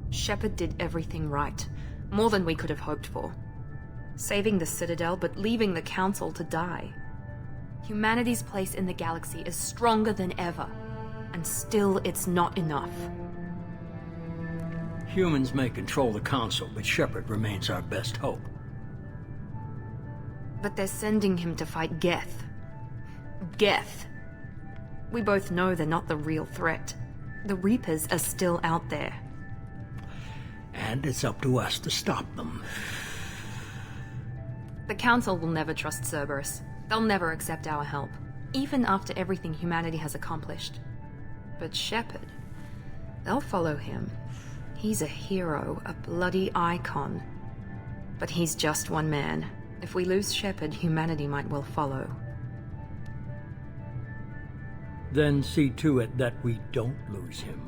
Shepard did everything right, more than we could have hoped for. Saving the Citadel, but leaving the Council to die. Humanity's place in the galaxy is stronger than ever, and still it's not enough. Humans may control the Council, but Shepard remains our best hope. But they're sending him to fight Geth. Geth. We both know they're not the real threat. The Reapers are still out there. And it's up to us to stop them. The Council will never trust Cerberus. They'll never accept our help, even after everything humanity has accomplished. But Shepard, they'll follow him. He's a hero, a bloody icon. But he's just one man. If we lose Shepard, humanity might well follow. Then see to it that we don't lose him.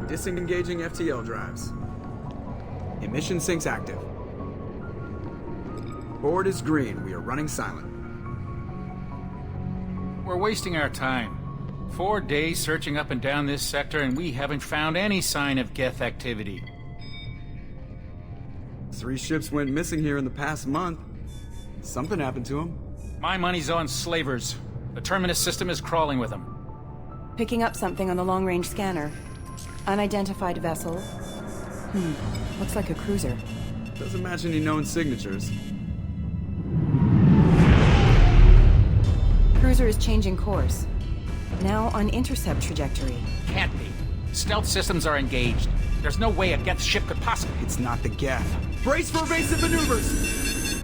Disengaging FTL drives. Emission sinks active. Board is green. We are running silent. We're wasting our time. 4 days searching up and down this sector, and we haven't found any sign of Geth activity. 3 ships went missing here in the past month. Something happened to them. My money's on slavers. The Terminus system is crawling with them. Picking up something on the long-range scanner. Unidentified vessel. Looks like a cruiser. Doesn't match any known signatures. Cruiser is changing course. Now on intercept trajectory. Can't be. Stealth systems are engaged. There's no way a Geth ship could possibly... It's not the Geth. Brace for evasive maneuvers!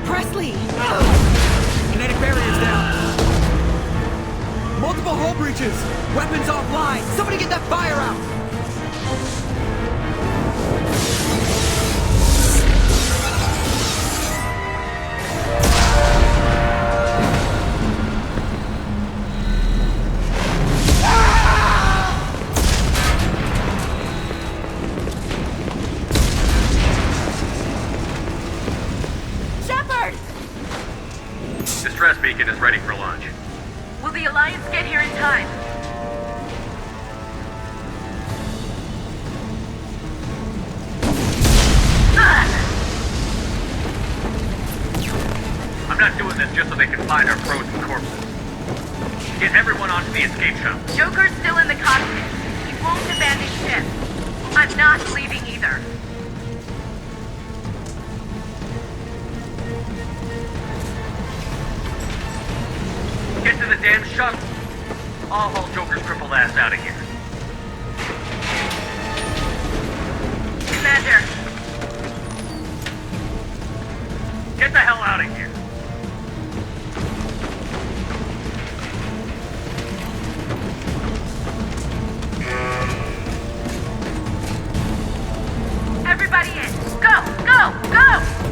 Presley! Kinetic barriers down. Multiple hull breaches. Weapons offline. Somebody get that fire out. Distress beacon is ready for launch. Will the Alliance get here in time? I'm not doing this just so they can find our frozen corpses. Get everyone onto the escape shuttle. Joker's still in the cockpit. He won't abandon ship. I'm not leaving either. Get to the damn shuttle. I'll haul Joker's crippled ass out of here. Commander, Get the hell out of here. everybody in. Go, go, go!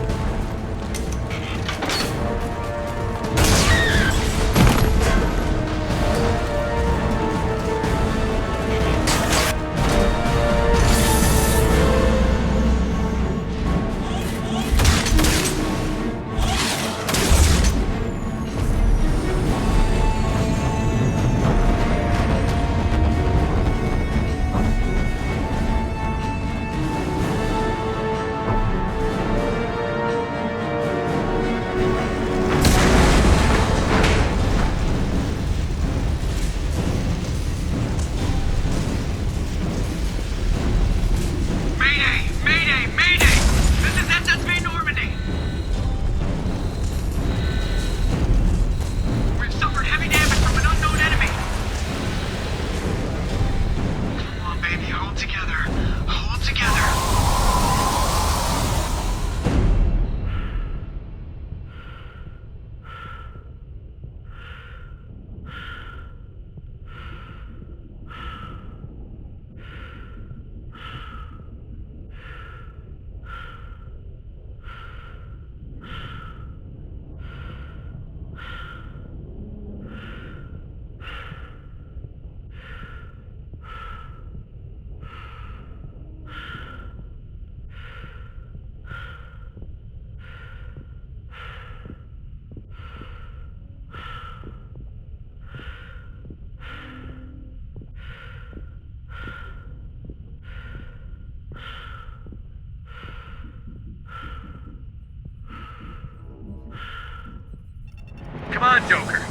Come on, Joker.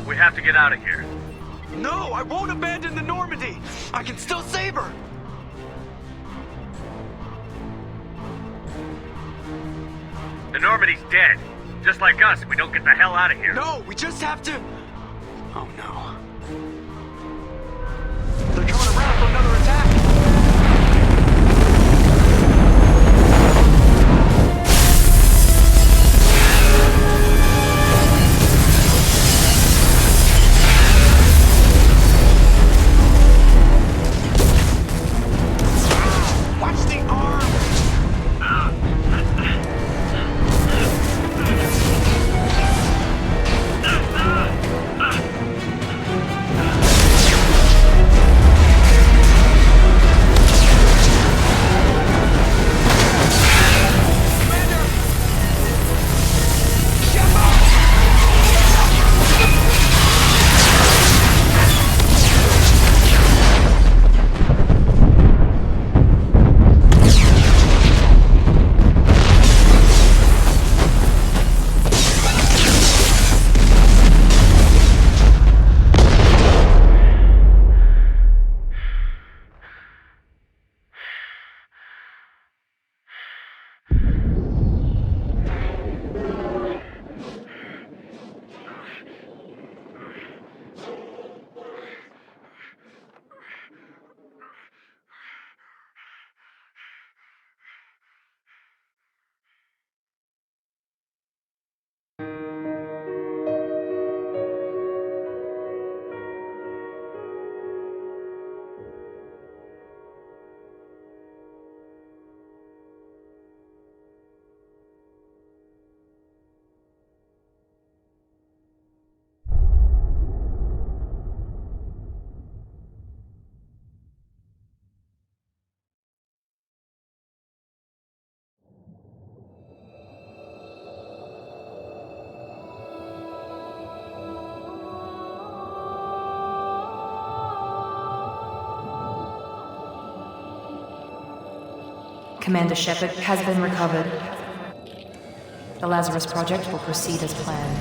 We have to get out of here. No, I won't abandon the Normandy. I can still save her. The Normandy's dead. Just like us if we don't get the hell out of here. No, we just have to... Oh no. They're coming around for another attack. Commander Shepard has been recovered. The Lazarus project will proceed as planned.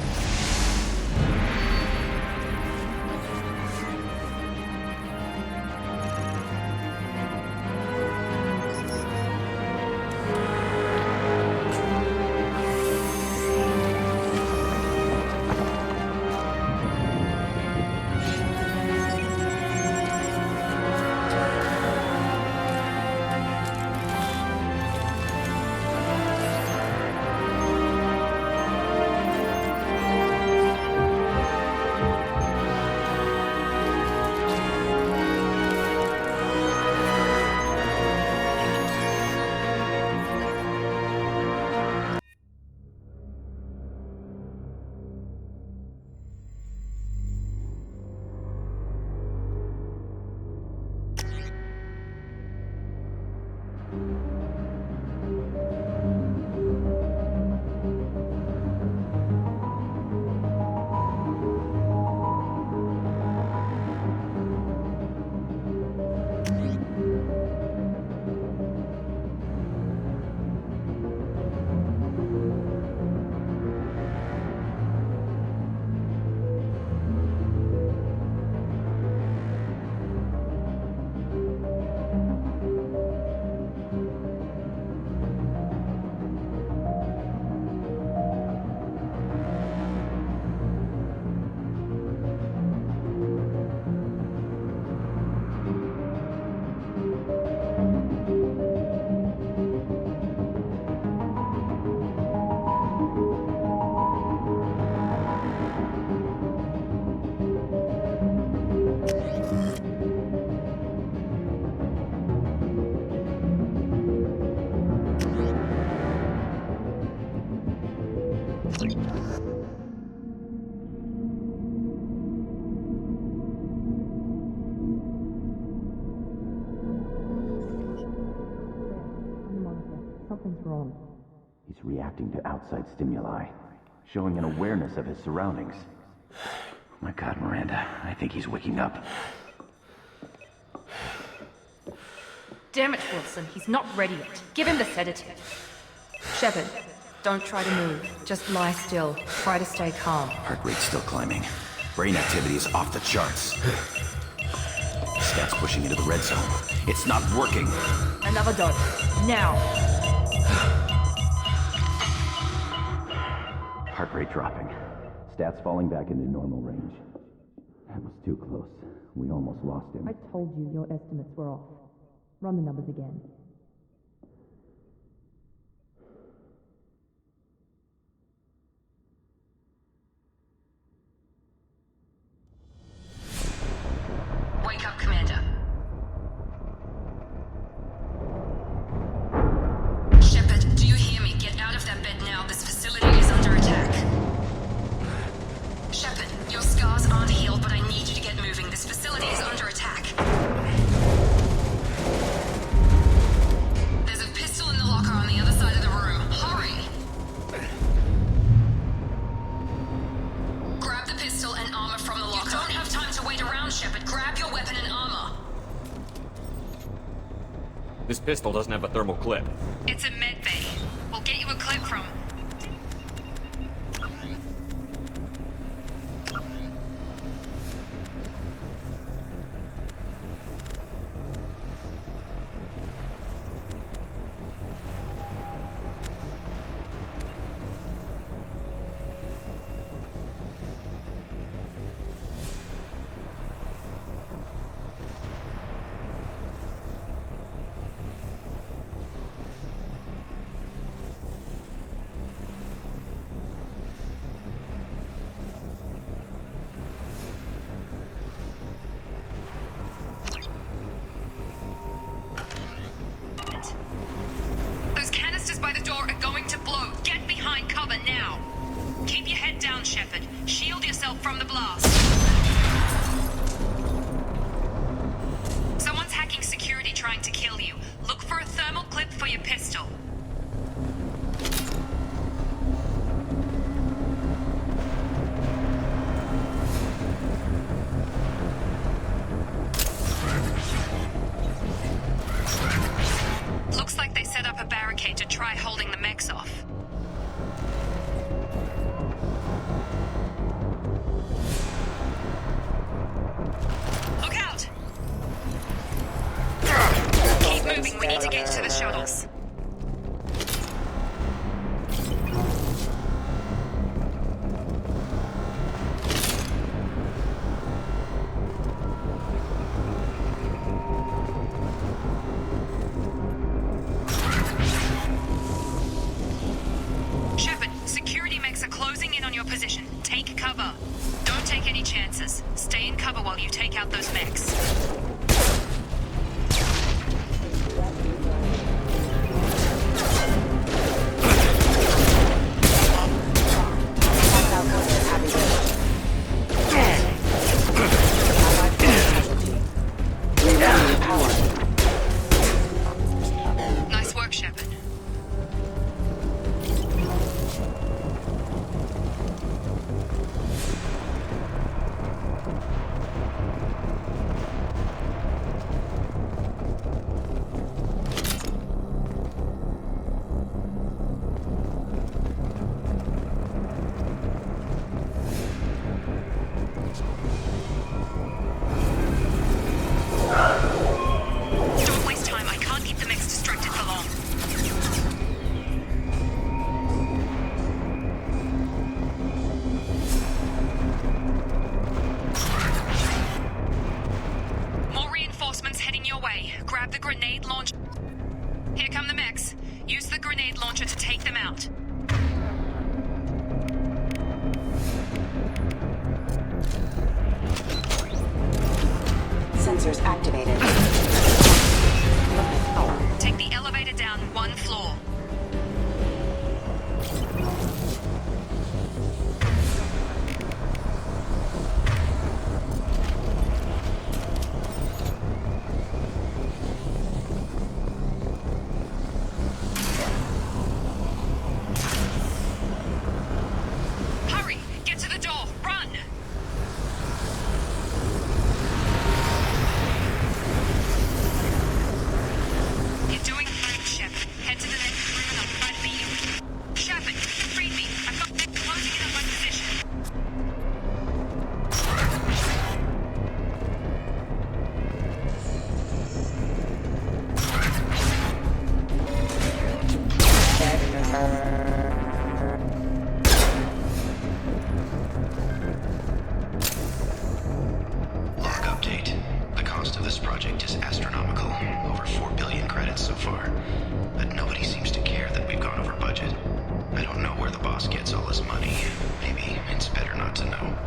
Something's wrong. He's reacting to outside stimuli, showing an awareness of his surroundings. Oh my God, Miranda, I think he's waking up. Damn it, Wilson, he's not ready yet. Give him the sedative. Shepard, don't try to move. Just lie still. Try to stay calm. Heart rate's still climbing. Brain activity is off the charts. Stats pushing into the red zone. It's not working. Another dose. Now. Heart rate dropping. Stats falling back into normal range. That was too close. We almost lost him. I told you your estimates were off. Run the numbers again. Wake up, Commander. Shepard, do you hear me? Get out of that bed now. This facility is under attack. Shepard, your scars aren't healed, but I need you to get moving. This facility is under attack. There's a pistol in the locker on the other side of the room. Hurry! Grab the pistol and armor from the locker. You don't have time to wait around, Shepard. Grab your weapon and armor. This pistol doesn't have a thermal clip. It's a med bay. We'll get you a clip from. Those canisters by the door are going to blow. Get behind cover now. Keep your head down, Shepard. Shield yourself from the blast. Someone's hacking security trying to kill you. Look for a thermal clip for your pistol. Looks like they set up navigate to the shuttles. Shepard, security mechs are closing in on your position. Take cover. Don't take any chances. Stay in cover while you take out those mechs. Nice work, Shepard. Don't waste time. I can't keep the mechs distracted for long. More reinforcements heading your way. Grab the grenade launcher. Here come the mechs. Use the grenade launcher to take them out. Sensors activated. Take the elevator down one floor. Hurry! Get to the door! Run! You're doing great, Shepard. Head to the next room and I'll try to beat you. Shepard, read me. I've got mechs closing in on my position. Log update. The cost of this project is astronomical. Over 4 billion credits so far. But nobody seems to care that we've gone over budget. I don't know where the boss gets all his money. Maybe it's better not to know.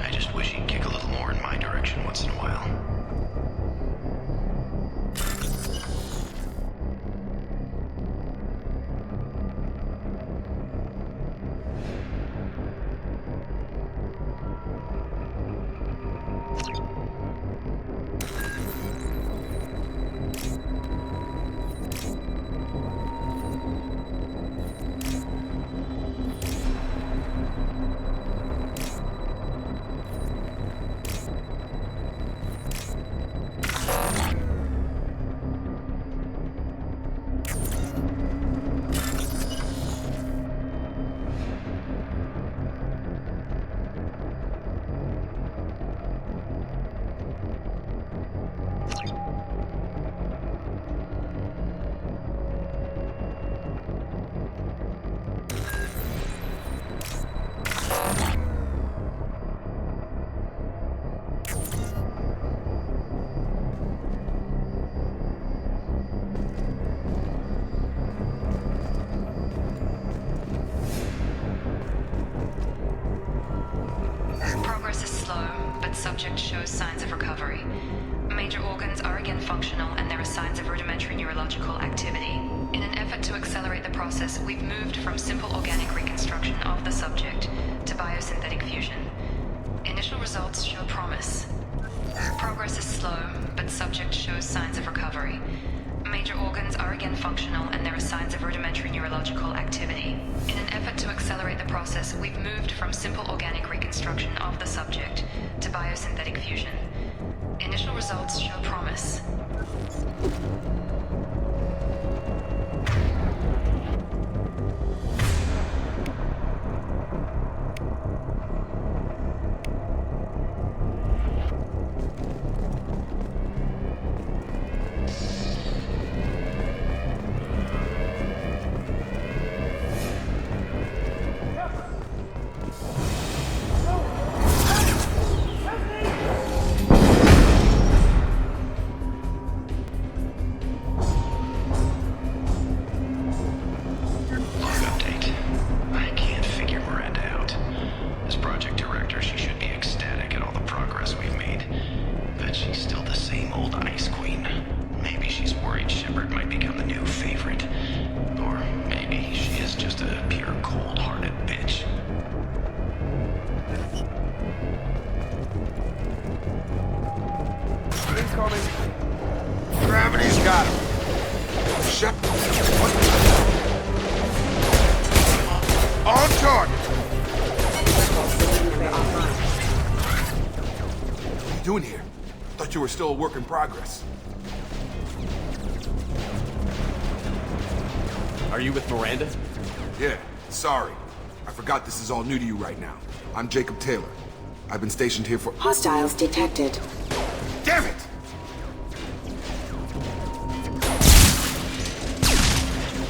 I just wish he'd kick a little more in my direction once in a while. Progress is slow, but subject shows signs of recovery. Major organs are again functional, and there are signs of rudimentary neurological activity. In an effort to accelerate the process, we've moved from simple organic reconstruction of the subject to biosynthetic fusion. Initial results show promise. Progress is slow, but subject shows signs of recovery. Major organs are again functional, and there are signs of rudimentary neurological activity. In an effort to accelerate the process, we've moved from simple organic reconstruction of the subject to biosynthetic fusion. Initial results show promise. coming. Gravity's got him. Shut. On target. What are you doing here? Thought you were still a work in progress. Are you with Miranda? Yeah, sorry. I forgot this is all new to you right now. I'm Jacob Taylor. I've been stationed here for— Hostiles detected. Damn it!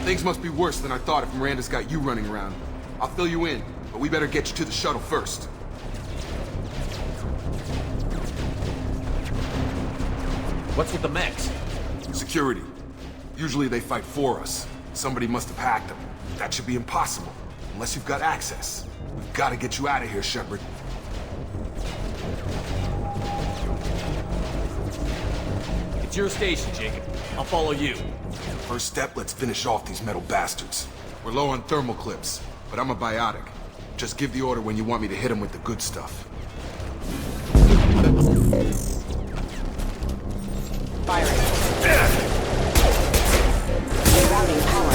Things must be worse than I thought if Miranda's got you running around. I'll fill you in, but we better get you to the shuttle first. What's with the mechs? Security. Usually they fight for us. Somebody must have hacked them. That should be impossible, unless you've got access. We've got to get you out of here, Shepard. It's your station, Jacob. I'll follow you. First step, let's finish off these metal bastards. We're low on thermal clips, but I'm a biotic. Just give the order when you want me to hit them with the good stuff. Firing. Rerouting power.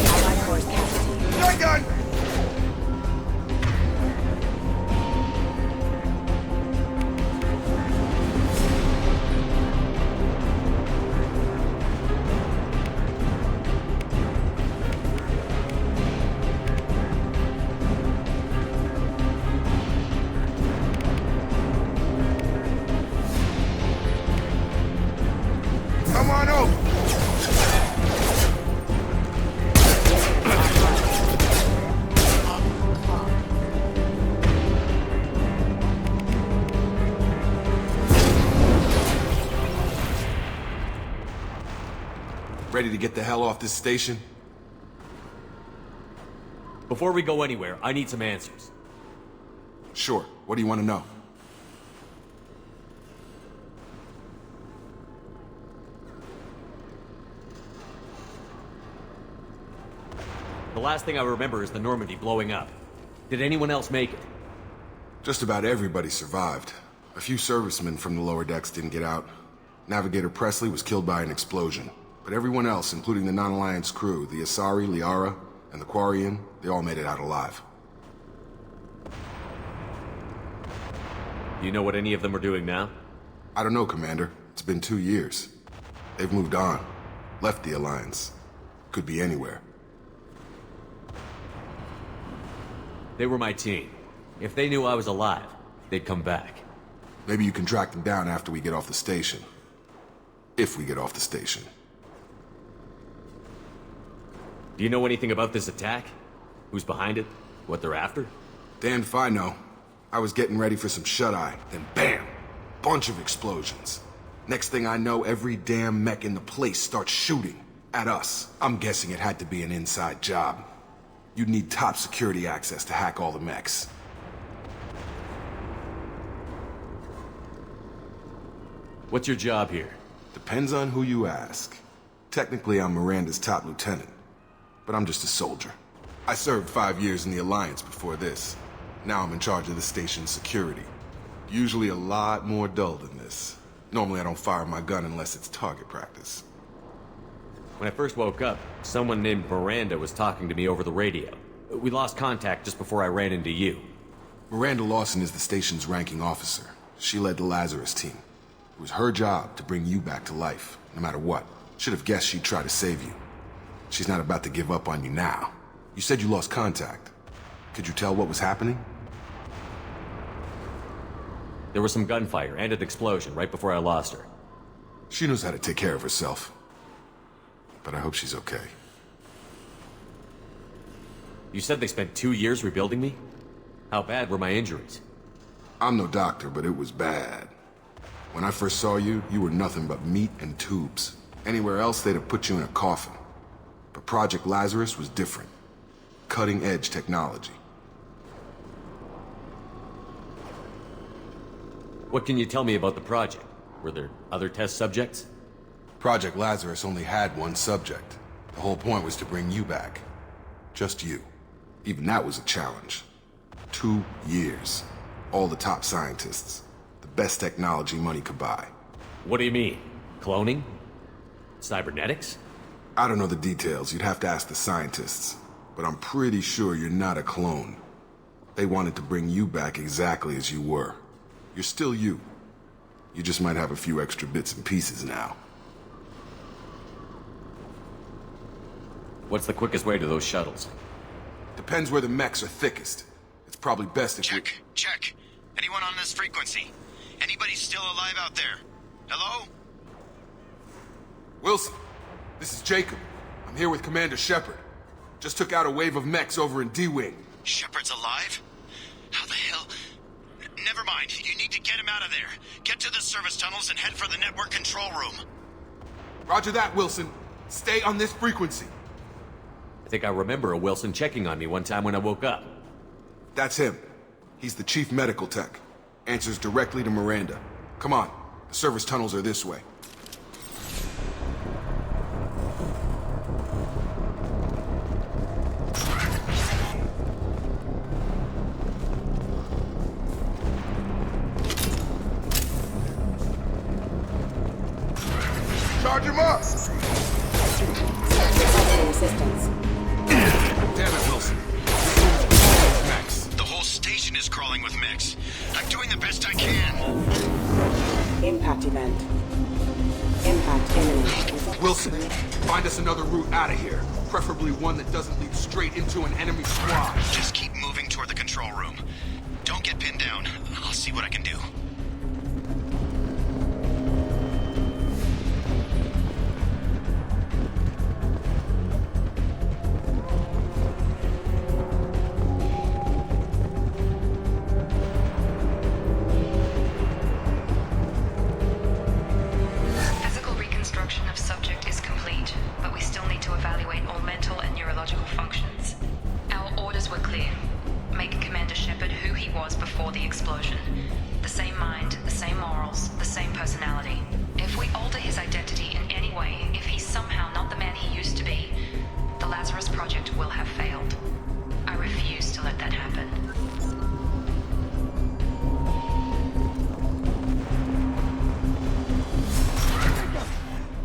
Allied force casualty. Gun! Come on over! Ready to get the hell off this station? Before we go anywhere, I need some answers. Sure. What do you want to know? The last thing I remember is the Normandy blowing up. Did anyone else make it? Just about everybody survived. A few servicemen from the lower decks didn't get out. Navigator Presley was killed by an explosion. But everyone else, including the non-Alliance crew, the Asari, Liara, and the Quarian, they all made it out alive. Do you know what any of them are doing now? I don't know, Commander. It's been 2 years. They've moved on. Left the Alliance. Could be anywhere. They were my team. If they knew I was alive, they'd come back. Maybe you can track them down after we get off the station. If we get off the station. Do you know anything about this attack? Who's behind it? What they're after? Damned if I know. I was getting ready for some shut-eye, then bam! Bunch of explosions. Next thing I know, every damn mech in the place starts shooting at us. I'm guessing it had to be an inside job. You'd need top security access to hack all the mechs. What's your job here? Depends on who you ask. Technically, I'm Miranda's top lieutenant, but I'm just a soldier. I served 5 years in the Alliance before this. Now I'm in charge of the station's security. Usually a lot more dull than this. Normally I don't fire my gun unless it's target practice. When I first woke up, someone named Miranda was talking to me over the radio. We lost contact just before I ran into you. Miranda Lawson is the station's ranking officer. She led the Lazarus team. It was her job to bring you back to life, no matter what. Should have guessed she'd try to save you. She's not about to give up on you now. You said you lost contact. Could you tell what was happening? There was some gunfire and an explosion right before I lost her. She knows how to take care of herself. But I hope she's okay. You said they spent 2 years rebuilding me? How bad were my injuries? I'm no doctor, but it was bad. When I first saw you, you were nothing but meat and tubes. Anywhere else, they'd have put you in a coffin. But Project Lazarus was different. Cutting-edge technology. What can you tell me about the project? Were there other test subjects? Project Lazarus only had one subject. The whole point was to bring you back. Just you. Even that was a challenge. 2 years. All the top scientists. The best technology money could buy. What do you mean? Cloning? Cybernetics? I don't know the details. You'd have to ask the scientists. But I'm pretty sure you're not a clone. They wanted to bring you back exactly as you were. You're still you. You just might have a few extra bits and pieces now. What's the quickest way to those shuttles? Depends where the mechs are thickest. It's probably best if Check. Check. Anyone on this frequency? Anybody still alive out there? Hello? Wilson, this is Jacob. I'm here with Commander Shepard. Just took out a wave of mechs over in D-Wing. Shepard's alive? How the hell? Never mind. You need to get him out of there. Get to the service tunnels and head for the network control room. Roger that, Wilson. Stay on this frequency. I think I remember a Wilson checking on me one time when I woke up. That's him. He's the chief medical tech. Answers directly to Miranda. Come on. The service tunnels are this way. Charge him up! Requesting assistance. Damn it, Wilson. Max. The whole station is crawling with mechs. I'm doing the best I can. Impact event. Impact imminent. Wilson, find us another route out of here. Preferably one that doesn't lead straight into an enemy squad. Just keep moving toward the control room. Don't get pinned down. I'll see what I can do. Physical reconstruction of subject is complete, but we still need to evaluate all mental and neurological functions. Our orders were clear. Make Commander Shepard who he was before the explosion. The same mind, the same morals, the same personality. If we alter his identity in any way, if he's somehow not the man he used to be, the Lazarus Project will have failed. I refuse to let that happen.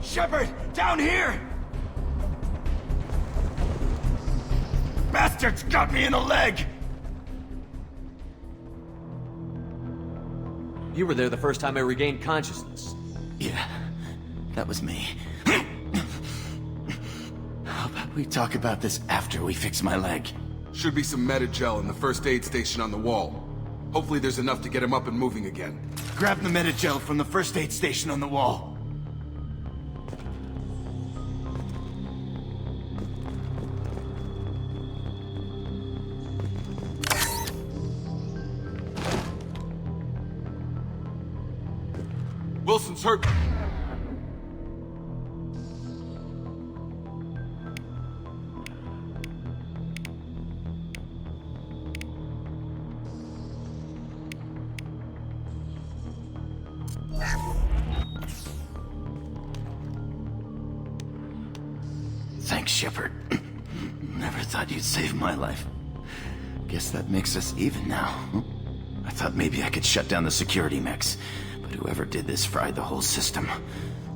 Shepard! Down here! Bastards got me in the leg! You were there the first time I regained consciousness. Yeah, that was me. How about we talk about this after we fix my leg? Should be some Metagel in the first aid station on the wall. Hopefully there's enough to get him up and moving again. Grab the Metagel from the first aid station on the wall. Wilson's hurt. Thanks, Shepard. Never thought you'd save my life. Guess that makes us even now. I thought maybe I could shut down the security mechs, but whoever did this fried the whole system.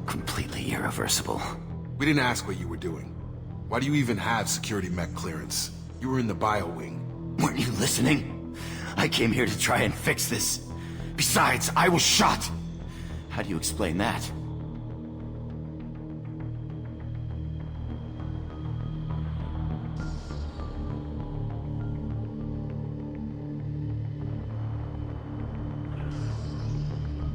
Completely irreversible. We didn't ask what you were doing. Why do you even have security mech clearance? You were in the bio wing. Weren't you listening? I came here to try and fix this. Besides, I was shot. How do you explain that?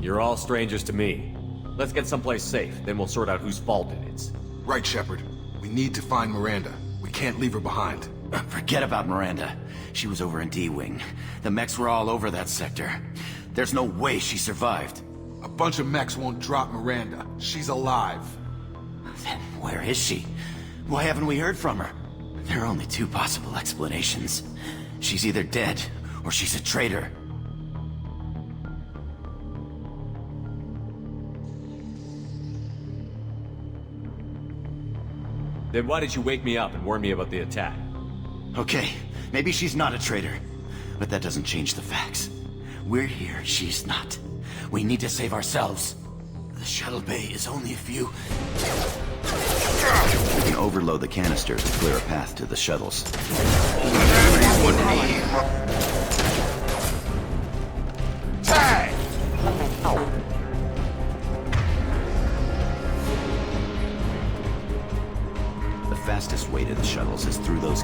You're all strangers to me. Let's get someplace safe, then we'll sort out whose fault it is. Right, Shepard. We need to find Miranda. We can't leave her behind. Forget about Miranda. She was over in D-Wing. The mechs were all over that sector. There's no way she survived. A bunch of mechs won't drop Miranda. She's alive. Then where is she? Why haven't we heard from her? There are only two possible explanations. She's either dead, or she's a traitor. Then why did you wake me up and warn me about the attack? Okay, maybe she's not a traitor. but that doesn't change the facts. We're here, she's not. We need to save ourselves. The shuttle bay is only a few... We can overload the canisters to clear a path to the shuttles. The fastest way to the shuttles is through those...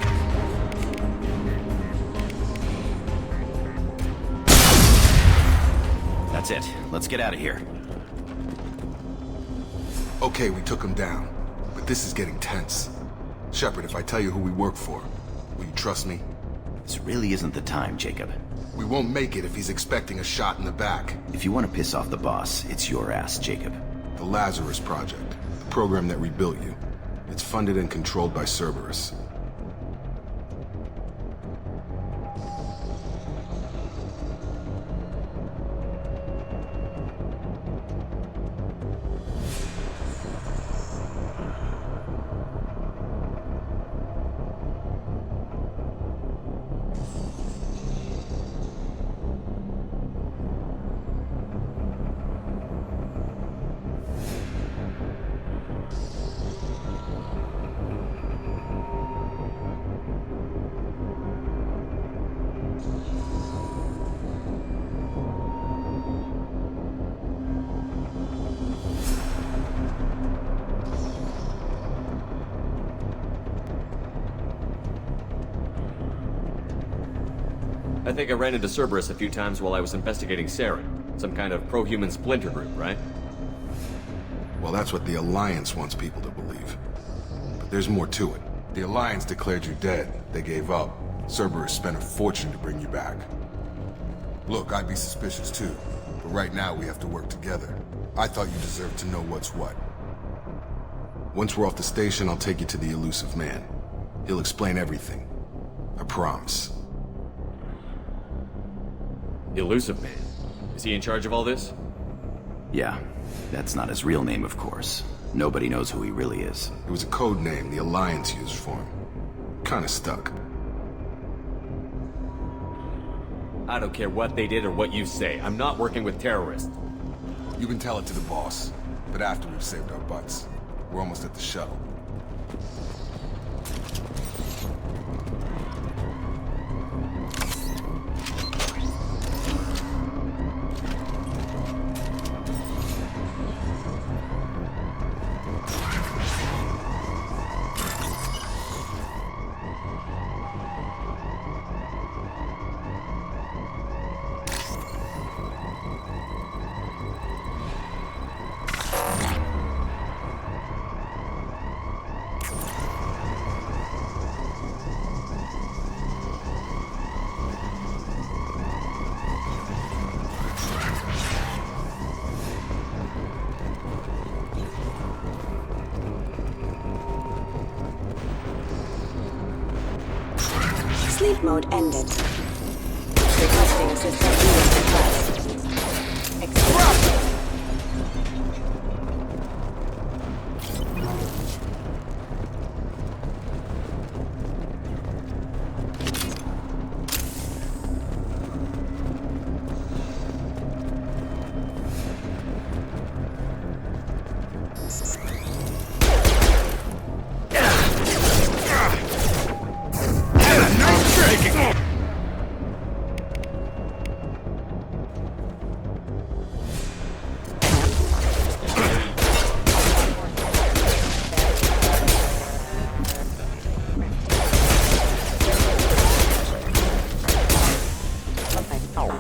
That's it. Let's get out of here. Okay, we took him down. But this is getting tense. Shepard, if I tell you who we work for, will you trust me? This really isn't the time, Jacob. We won't make it if he's expecting a shot in the back. If you want to piss off the boss, it's your ass, Jacob. The Lazarus Project, the program that rebuilt you. It's funded and controlled by Cerberus. I think I ran into Cerberus a few times while I was investigating Saren. Some kind of pro-human splinter group, right? Well, that's what the Alliance wants people to believe. But there's more to it. The Alliance declared you dead. They gave up. Cerberus spent a fortune to bring you back. Look, I'd be suspicious too. But right now we have to work together. I thought you deserved to know what's what. Once we're off the station, I'll take you to the elusive man. He'll explain everything. I promise. Elusive Man? Is he in charge of all this? Yeah. That's not his real name, of course. Nobody knows who he really is. It was a code name the Alliance used for him. Kinda stuck. I don't care what they did or what you say. I'm not working with terrorists. You can tell it to the boss. But after we've saved our butts. We're almost at the shuttle. Sleep mode ended. Requesting system request. Accept.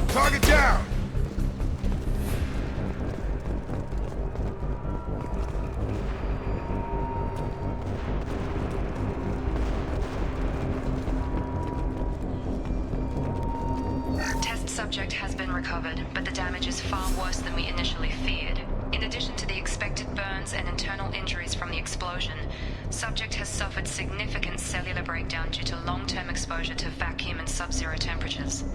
Target down! Test subject has been recovered, but the damage is far worse than we initially feared. In addition to the expected burns and internal injuries from the explosion, subject has suffered significant cellular breakdown due to long-term exposure to vacuum and sub-zero temperatures.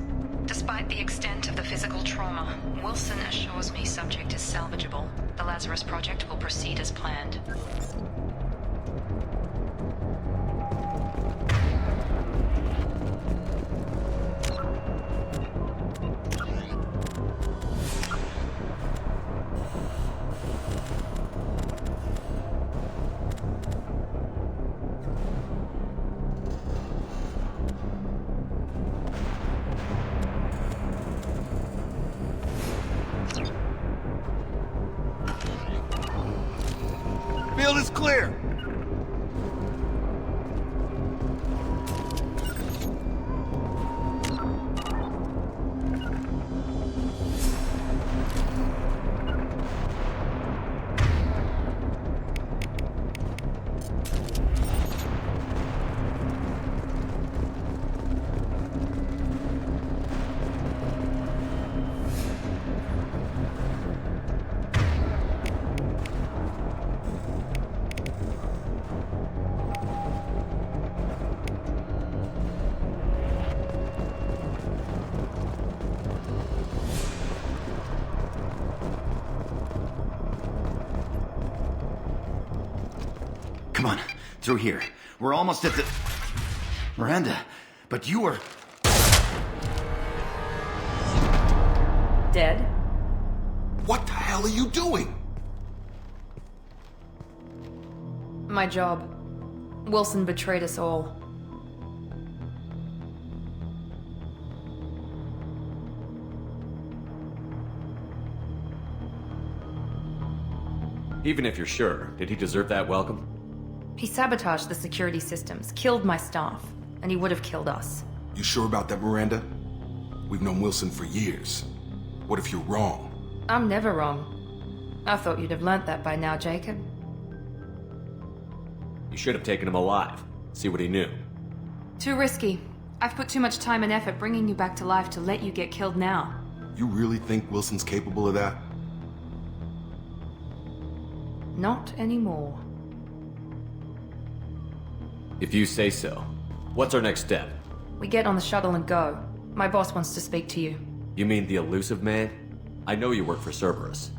Despite the extent of the physical trauma, Wilson assures me subject is salvageable. The Lazarus Project will proceed as planned. clear! Come on, through here. We're almost at the... Miranda, but you were... Dead? What the hell are you doing? My job. Wilson betrayed us all. Even if you're sure, did he deserve that welcome? He sabotaged the security systems, killed my staff, and he would have killed us. You sure about that, Miranda? We've known Wilson for years. What if you're wrong? I'm never wrong. I thought you'd have learnt that by now, Jacob. You should have taken him alive. See what he knew. Too risky. I've put too much time and effort bringing you back to life to let you get killed now. You really think Wilson's capable of that? Not anymore. If you say so. What's our next step? We get on the shuttle and go. My boss wants to speak to you. You mean the elusive man? I know you work for Cerberus.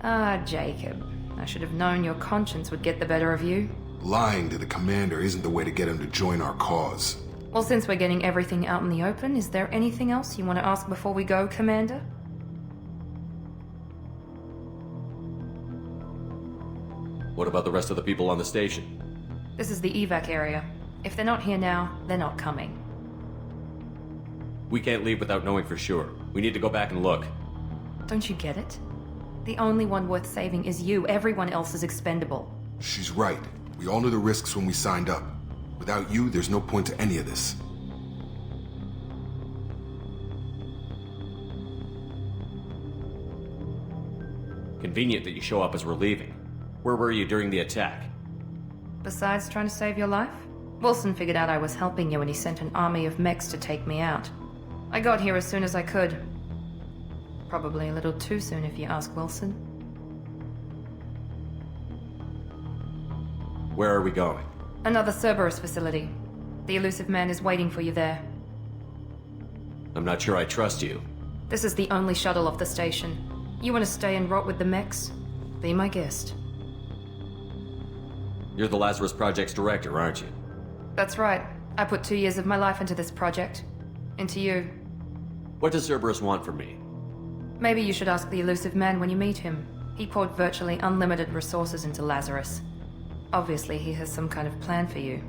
Ah, Jacob. I should have known your conscience would get the better of you. Lying to the commander isn't the way to get him to join our cause. Well, since we're getting everything out in the open, is there anything else you want to ask before we go, Commander? What about the rest of the people on the station? This is the evac area. If they're not here now, they're not coming. We can't leave without knowing for sure. We need to go back and look. Don't you get it? The only one worth saving is you. Everyone else is expendable. She's right. We all knew the risks when we signed up. Without you, there's no point to any of this. Convenient that you show up as we're leaving. Where were you during the attack? Besides trying to save your life, Wilson figured out I was helping you and he sent an army of mechs to take me out. I got here as soon as I could. Probably a little too soon if you ask Wilson. Where are we going? Another Cerberus facility. The elusive man is waiting for you there. I'm not sure I trust you. This is the only shuttle off the station. You want to stay and rot with the mechs? Be my guest. You're the Lazarus Project's director, aren't you? That's right. I put 2 years of my life into this project. Into you. What does Cerberus want from me? Maybe you should ask the elusive man when you meet him. He poured virtually unlimited resources into Lazarus. Obviously, he has some kind of plan for you.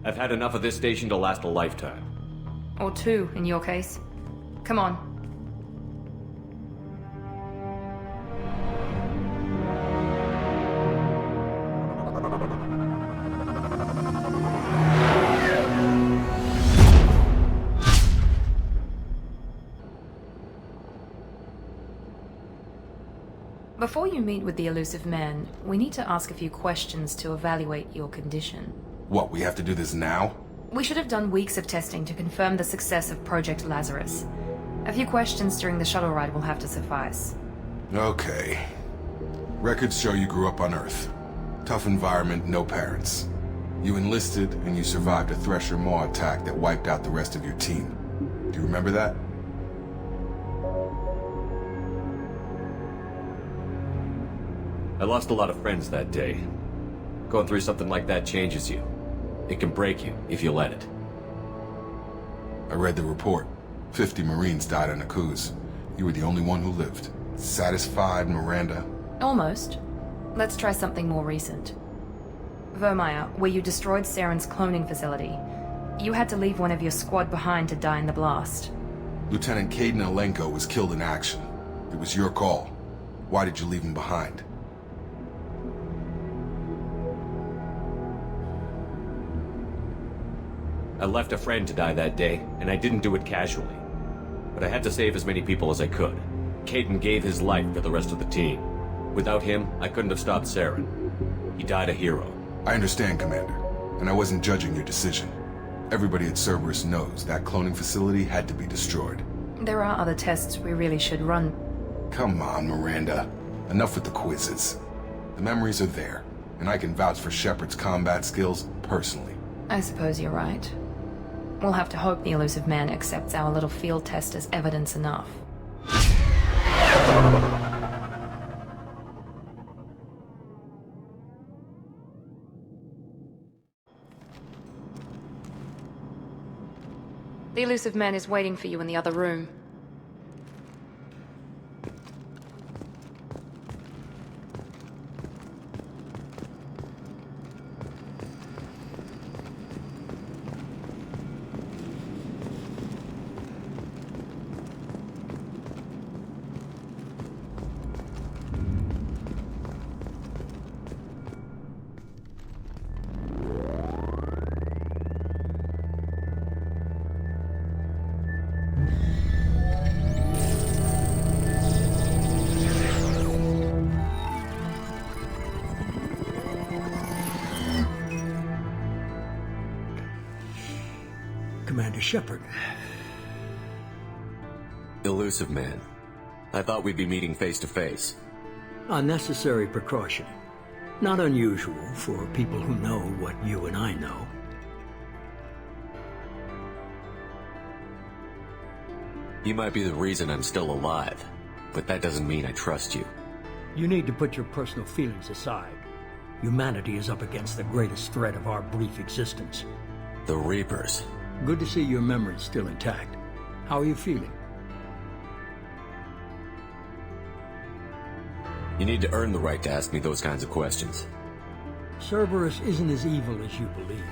I've had enough of this station to last a lifetime. Or 2, in your case. Come on. Before you meet with the elusive man, we need to ask a few questions to evaluate your condition. What, we have to do this now? We should have done weeks of testing to confirm the success of Project Lazarus. A few questions during the shuttle ride will have to suffice. Okay. Records show you grew up on Earth. Tough environment, no parents. You enlisted, and you survived a Thresher Maw attack that wiped out the rest of your team. Do you remember that? I lost a lot of friends that day. Going through something like that changes you. It can break you, if you let it. I read the report. 50 Marines died on Akuz. You were the only one who lived. Satisfied, Miranda? Almost. Let's try something more recent. Vermeer, where you destroyed Saren's cloning facility. You had to leave one of your squad behind to die in the blast. Lieutenant Caden Alenko was killed in action. It was your call. Why did you leave him behind? I left a friend to die that day, and I didn't do it casually. But I had to save as many people as I could. Caden gave his life for the rest of the team. Without him, I couldn't have stopped Saren. He died a hero. I understand, Commander, and I wasn't judging your decision. Everybody at Cerberus knows that cloning facility had to be destroyed. There are other tests we really should run. Come on, Miranda. Enough with the quizzes. The memories are there, and I can vouch for Shepard's combat skills personally. I suppose you're right. We'll have to hope the elusive man accepts our little field test as evidence enough. The elusive man is waiting for you in the other room. Commander Shepard. Elusive man. I thought we'd be meeting face to face. A necessary precaution. Not unusual for people who know what you and I know. You might be the reason I'm still alive, but that doesn't mean I trust you. You need to put your personal feelings aside. Humanity is up against the greatest threat of our brief existence. The Reapers. Good to see your memory's still intact. How are you feeling? You need to earn the right to ask me those kinds of questions. Cerberus isn't as evil as you believe.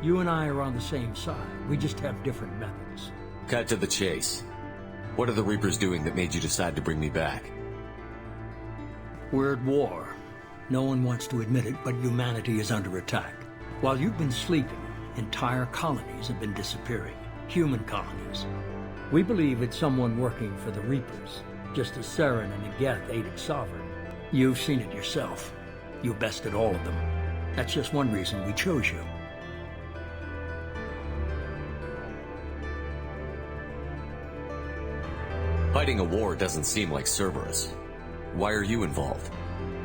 You and I are on the same side. We just have different methods. Cut to the chase. What are the Reapers doing that made you decide to bring me back? We're at war. No one wants to admit it, but humanity is under attack. While you've been sleeping, entire colonies have been disappearing. Human colonies. We believe it's someone working for the Reapers, just as Saren and Geth aided Sovereign. You've seen it yourself. You bested all of them. That's just one reason we chose you. Fighting a war doesn't seem like Cerberus. Why are you involved?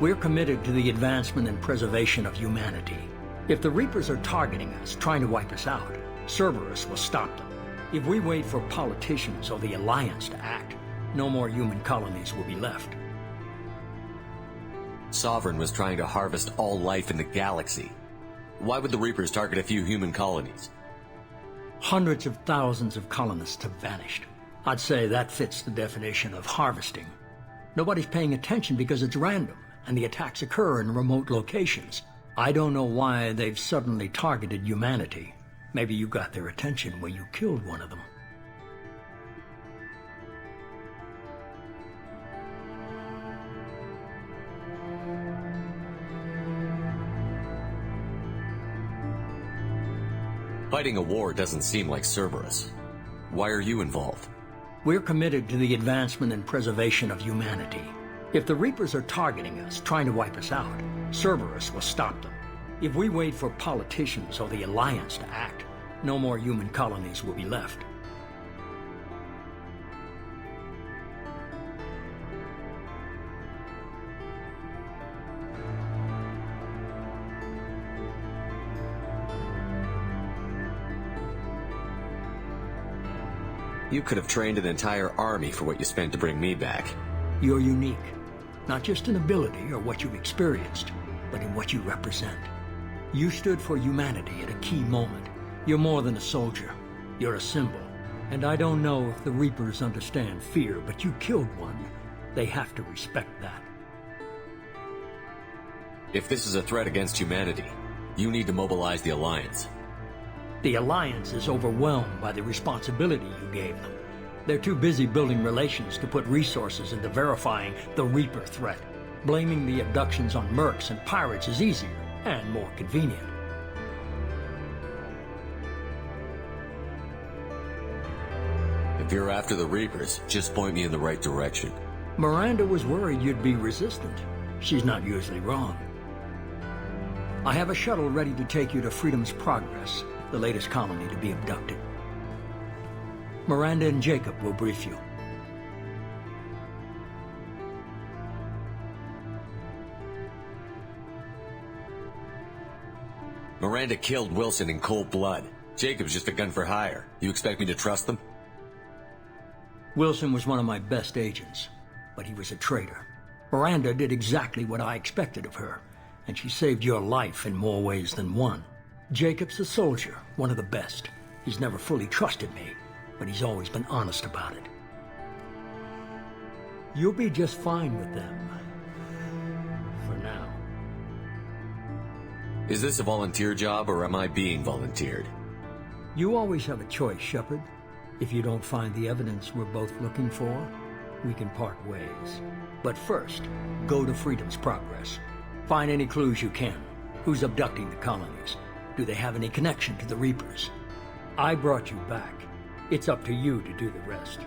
We're committed to the advancement and preservation of humanity. If the Reapers are targeting us, trying to wipe us out, Cerberus will stop them. If we wait for politicians or the Alliance to act, no more human colonies will be left. Sovereign was trying to harvest all life in the galaxy. Why would the Reapers target a few human colonies? Hundreds of thousands of colonists have vanished. I'd say that fits the definition of harvesting. Nobody's paying attention because it's random, and the attacks occur in remote locations. I don't know why they've suddenly targeted humanity. Maybe you got their attention when you killed one of them. Fighting a war doesn't seem like Cerberus. Why are you involved? We're committed to the advancement and preservation of humanity. If the Reapers are targeting us, trying to wipe us out, Cerberus will stop them. If we wait for politicians or the Alliance to act, no more human colonies will be left. You could have trained an entire army for what you spent to bring me back. You're unique, not just in ability or what you've experienced, but in what you represent. You stood for humanity at a key moment. You're more than a soldier. You're a symbol. And I don't know if the Reapers understand fear, but you killed one. They have to respect that. If this is a threat against humanity, you need to mobilize the Alliance. The Alliance is overwhelmed by the responsibility you gave them. They're too busy building relations to put resources into verifying the Reaper threat. Blaming the abductions on mercs and pirates is easier and more convenient. If you're after the Reapers, just point me in the right direction. Miranda was worried you'd be resistant. She's not usually wrong. I have a shuttle ready to take you to Freedom's Progress, the latest colony to be abducted. Miranda and Jacob will brief you. Miranda killed Wilson in cold blood. Jacob's just a gun for hire. You expect me to trust them? Wilson was one of my best agents, but he was a traitor. Miranda did exactly what I expected of her, and she saved your life in more ways than one. Jacob's a soldier, one of the best. He's never fully trusted me, but he's always been honest about it. You'll be just fine with them. For now. Is this a volunteer job, or am I being volunteered? You always have a choice, Shepard. If you don't find the evidence we're both looking for, we can part ways. But first, go to Freedom's Progress. Find any clues you can. Who's abducting the colonies? Do they have any connection to the Reapers? I brought you back. It's up to you to do the rest.